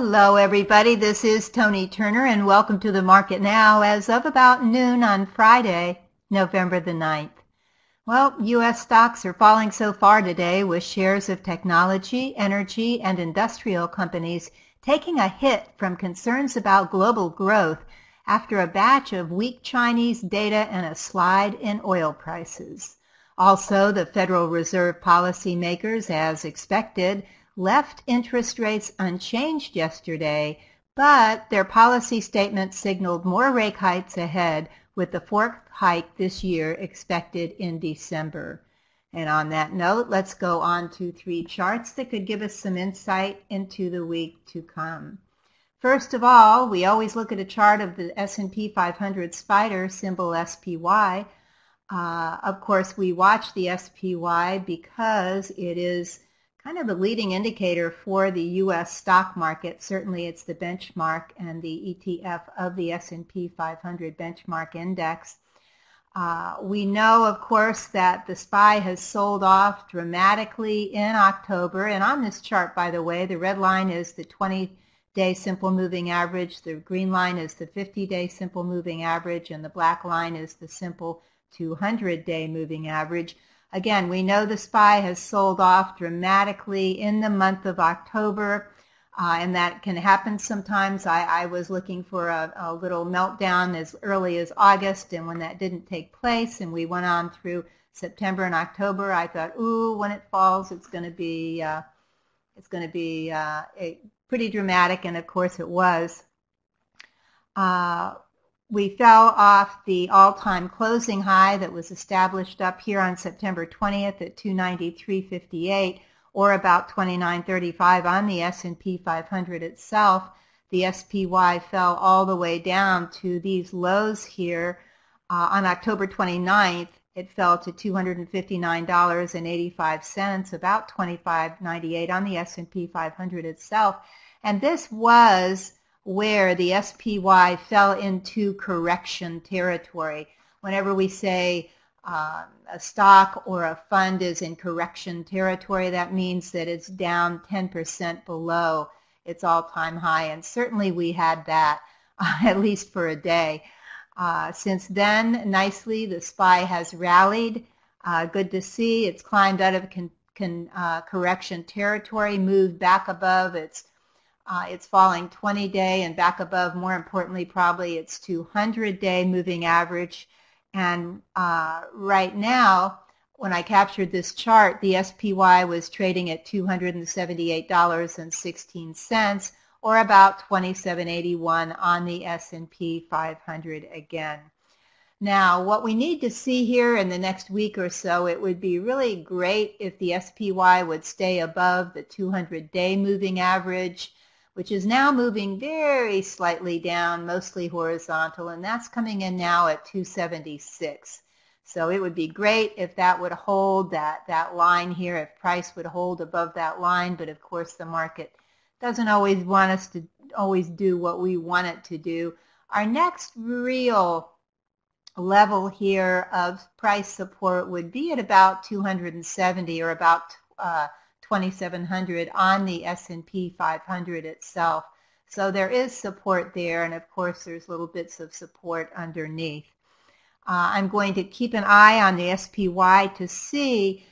Hello everybody, this is Toni Turner and welcome to the market now as of about noon on Friday, November the 9th. Well, U.S. stocks are falling so far today with shares of technology, energy, and industrial companies taking a hit from concerns about global growth after a batch of weak Chinese data and a slide in oil prices. Also, the Federal Reserve policymakers, as expected, left interest rates unchanged yesterday, but their policy statement signaled more rate hikes ahead, with the fourth hike this year expected in December. And on that note, let's go on to three charts that could give us some insight into the week to come. First of all, we always look at a chart of the S&P 500 spider, symbol SPY. Of course, we watch the SPY because it is kind of the leading indicator for the U.S. stock market. Certainly it's the benchmark and the ETF of the S&P 500 benchmark index. We know, of course, that the SPY has sold off dramatically in October. And on this chart, by the way, the red line is the 20-day simple moving average, the green line is the 50-day simple moving average, and the black line is the simple 200-day moving average. Again, we know the SPY has sold off dramatically in the month of October, and that can happen sometimes. I was looking for a little meltdown as early as August, and when that didn't take place and we went on through September and October, I thought, ooh, when it falls, it's going to be pretty dramatic, and of course it was. We fell off the all-time closing high that was established up here on September 20th at 293.58, or about 29.35 on the S&P 500 itself. The SPY fell all the way down to these lows here. On October 29th, it fell to $259.85, about 25.98 on the S&P 500 itself. And this was where the SPY fell into correction territory. Whenever we say a stock or a fund is in correction territory, that means that it's down 10% below its all-time high, and certainly we had that, at least for a day. Since then, nicely, the SPY has rallied. Good to see. It's climbed out of correction territory, moved back above its falling 20-day and back above, more importantly, probably its 200-day moving average. And right now, when I captured this chart, the SPY was trading at $278.16, or about 27.81 on the S&P 500 again. Now, what we need to see here in the next week or so, it would be really great if the SPY would stay above the 200-day moving average, which is now moving very slightly down, mostly horizontal, and that's coming in now at 276. So it would be great if that would hold, that line here, if price would hold above that line, but of course the market doesn't always want us to always do what we want it to do. Our next real level here of price support would be at about 270, or about 2,700 on the S&P 500 itself. So there is support there, and of course there's little bits of support underneath. I'm going to keep an eye on the SPY to see,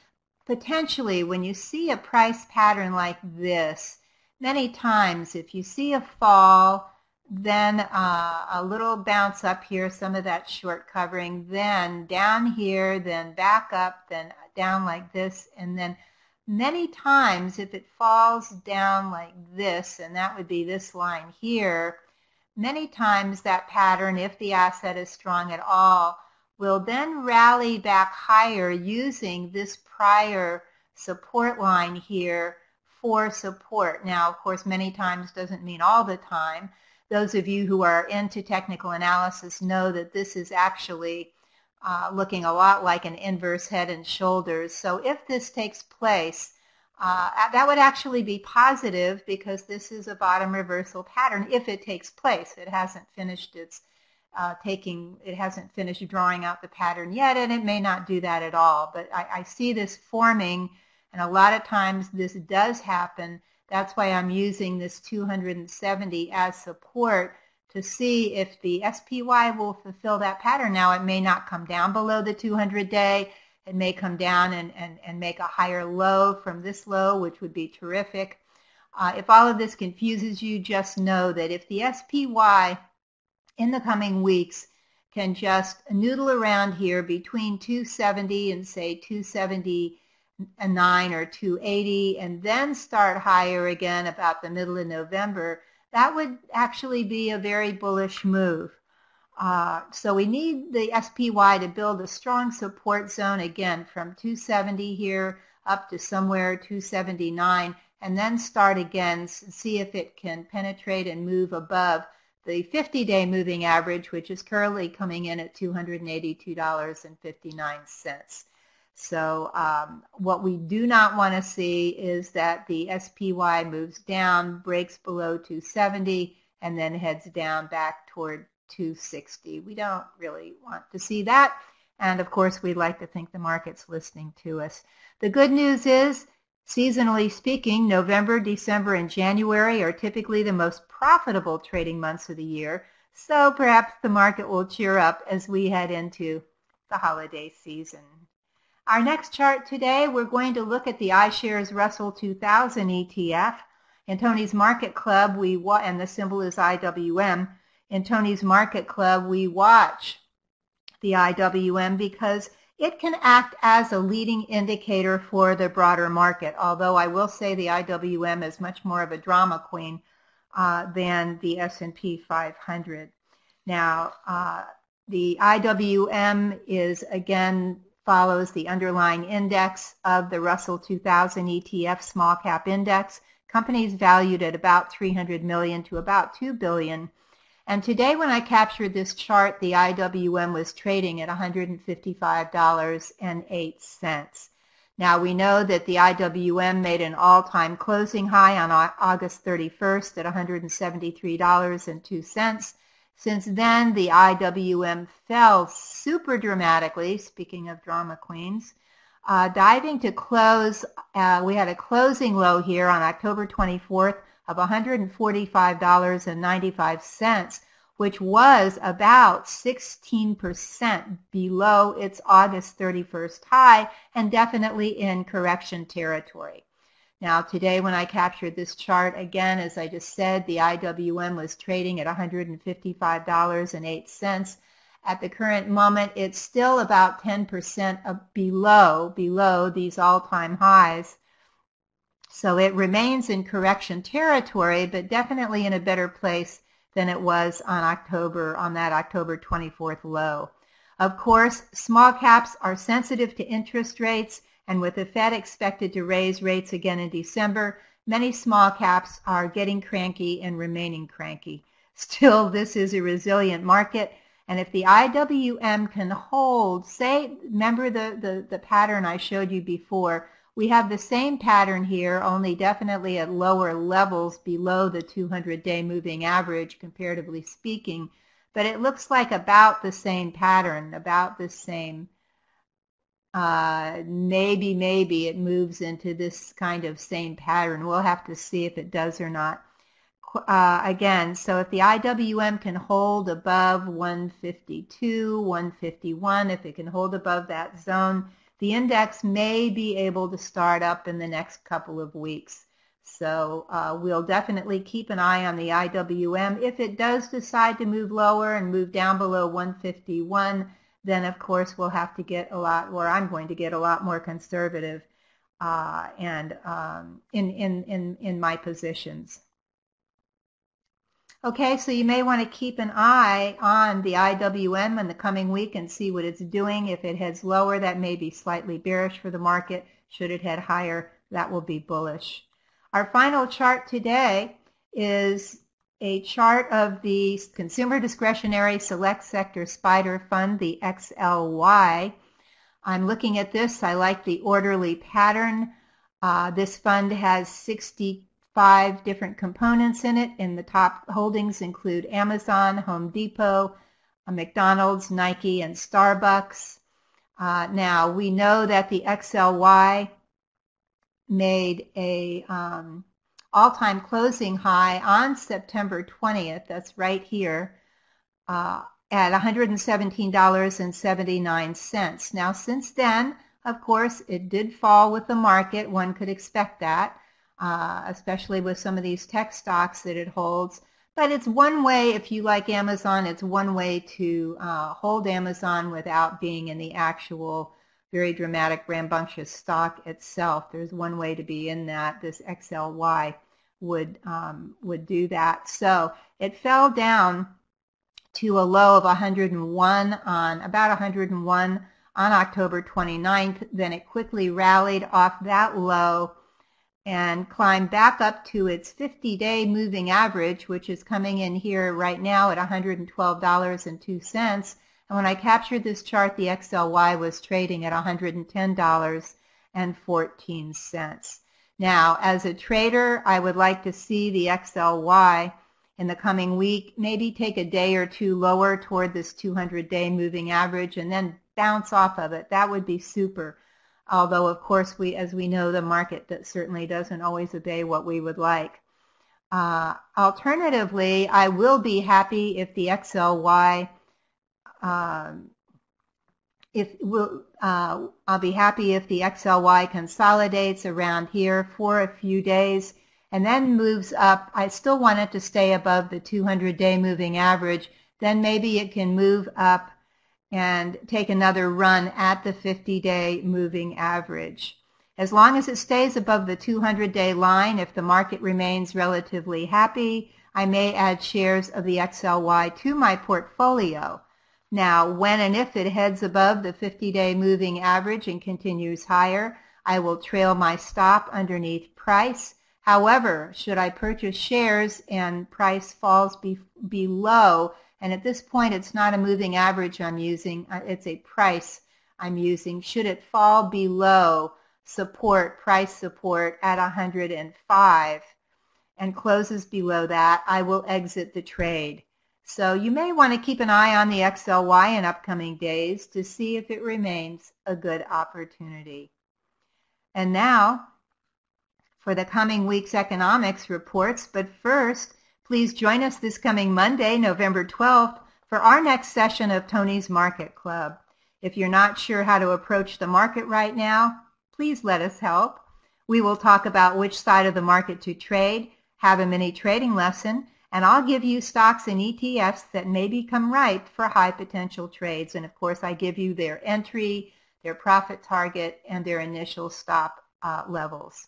potentially, when you see a price pattern like this, many times if you see a fall, then a little bounce up here, some of that short covering, then down here, then back up, then down like this, and then many times, if it falls down like this, and that would be this line here, many times that pattern, if the asset is strong at all, will then rally back higher using this prior support line here for support. Now, of course, many times doesn't mean all the time. Those of you who are into technical analysis know that this is actually looking a lot like an inverse head and shoulders. So if this takes place, that would actually be positive, because this is a bottom reversal pattern if it takes place. It hasn't finished it hasn't finished drawing out the pattern yet, and it may not do that at all. But I see this forming, and a lot of times this does happen That's why I'm using this 270 as support to see if the SPY will fulfill that pattern. Now, it may not come down below the 200-day. It may come down and make a higher low from this low, which would be terrific. If all of this confuses you, just know that if the SPY in the coming weeks can just noodle around here between 270 and say 279 or 280 and then start higher again about the middle of November, that would actually be a very bullish move. So we need the SPY to build a strong support zone again from 270 here up to somewhere 279 and then start again and see if it can penetrate and move above the 50-day moving average, which is currently coming in at $282.59. So what we do not want to see is that the SPY moves down, breaks below 270, and then heads down back toward 260. We don't really want to see that. And of course, we'd like to think the market's listening to us. The good news is, seasonally speaking, November, December, and January are typically the most profitable trading months of the year. So perhaps the market will cheer up as we head into the holiday season. Our next chart today, we're going to look at the iShares Russell 2000 ETF. In Tony's Market Club, and the symbol is IWM. In Tony's Market Club, we watch the IWM because it can act as a leading indicator for the broader market, although I will say the IWM is much more of a drama queen than the S&P 500. Now, the IWM is, again, follows the underlying index of the Russell 2000 ETF small cap index. Companies valued at about $300 million to about $2 billion. And today when I captured this chart, the IWM was trading at $155.08. Now we know that the IWM made an all-time closing high on August 31st at $173.02. Since then, the IWM fell super dramatically, speaking of drama queens, diving to close. We had a closing low here on October 24th of $145.95, which was about 16% below its August 31st high and definitely in correction territory. Now today when I captured this chart, again, as I just said, the IWM was trading at $155.08. At the current moment, it's still about 10% below these all-time highs. So it remains in correction territory, but definitely in a better place than it was on that October 24th low. Of course, small caps are sensitive to interest rates, and with the Fed expected to raise rates again in December, many small caps are getting cranky and remaining cranky. Still, this is a resilient market, and if the IWM can hold, say, remember the pattern I showed you before, we have the same pattern here, only definitely at lower levels below the 200-day moving average, comparatively speaking, but it looks like about the same pattern, about the same. Maybe it moves into this kind of same pattern. We'll have to see if it does or not. Again, so if the IWM can hold above 152, 151, if it can hold above that zone, the index may be able to start up in the next couple of weeks. So we'll definitely keep an eye on the IWM. If it does decide to move lower and move down below 151, then of course we'll have to get a lot, or I'm going to get a lot more conservative in my positions. Okay, so you may want to keep an eye on the IWM in the coming week and see what it's doing. If it heads lower, that may be slightly bearish for the market. Should it head higher, that will be bullish. Our final chart today is a chart of the Consumer Discretionary Select Sector Spider Fund, the XLY. I'm looking at this. I like the orderly pattern. This fund has 65 different components in it. In the top holdings include Amazon, Home Depot, McDonald's, Nike, and Starbucks. Now, we know that the XLY made a all-time closing high on September 20th. That's right here at $117.79. Now, since then, of course, it did fall with the market. One could expect that, especially with some of these tech stocks that it holds. But it's one way, if you like Amazon, it's one way to hold Amazon without being in the actual very dramatic, rambunctious stock itself. There's one way to be in that. This XLY would do that. So it fell down to a low of 101 on about 101 on October 29th. Then it quickly rallied off that low and climbed back up to its 50-day moving average, which is coming in here right now at $112.02. And when I captured this chart, the XLY was trading at $110.14. Now, as a trader, I would like to see the XLY in the coming week maybe take a day or two lower toward this 200-day moving average and then bounce off of it. That would be super. Although, of course, as we know, the market certainly doesn't always obey what we would like. Alternatively, I will be happy if the XLY, I'll be happy if the XLY consolidates around here for a few days and then moves up. I still want it to stay above the 200-day moving average. Then maybe it can move up and take another run at the 50-day moving average. As long as it stays above the 200-day line, if the market remains relatively happy, I may add shares of the XLY to my portfolio. Now, when and if it heads above the 50-day moving average and continues higher, I will trail my stop underneath price. However, should I purchase shares and price falls below, and at this point it's not a moving average I'm using, it's a price I'm using. Should it fall below price support at 105 and closes below that, I will exit the trade. So you may want to keep an eye on the XLY in upcoming days to see if it remains a good opportunity. And now for the coming week's economics reports, but first, please join us this coming Monday, November 12th, for our next session of Toni's Market Club. If you're not sure how to approach the market right now, please let us help. We will talk about which side of the market to trade, have a mini trading lesson, and I'll give you stocks and ETFs that may become ripe for high potential trades. And of course, I give you their entry, their profit target, and their initial stop levels.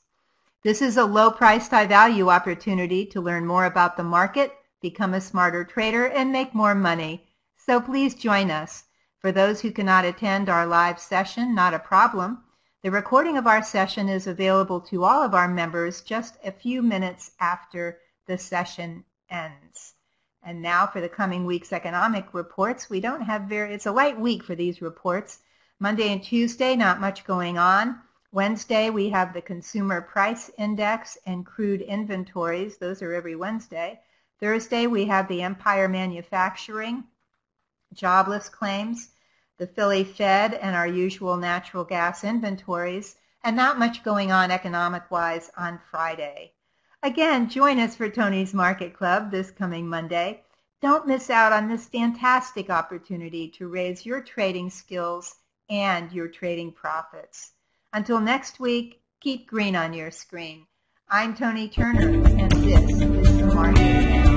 This is a low price, high value opportunity to learn more about the market, become a smarter trader, and make more money. So please join us. For those who cannot attend our live session, not a problem. The recording of our session is available to all of our members just a few minutes after the session ends. And now for the coming week's economic reports. We don't have it's a light week for these reports. Monday and Tuesday, not much going on. Wednesday, we have the Consumer Price Index and crude inventories. Those are every Wednesday. Thursday, we have the Empire Manufacturing, jobless claims, the Philly Fed, and our usual natural gas inventories, and not much going on economic-wise on Friday. Again, join us for Toni's Market Club this coming Monday. Don't miss out on this fantastic opportunity to raise your trading skills and your trading profits. Until next week, keep green on your screen. I'm Toni Turner, and this is the Market.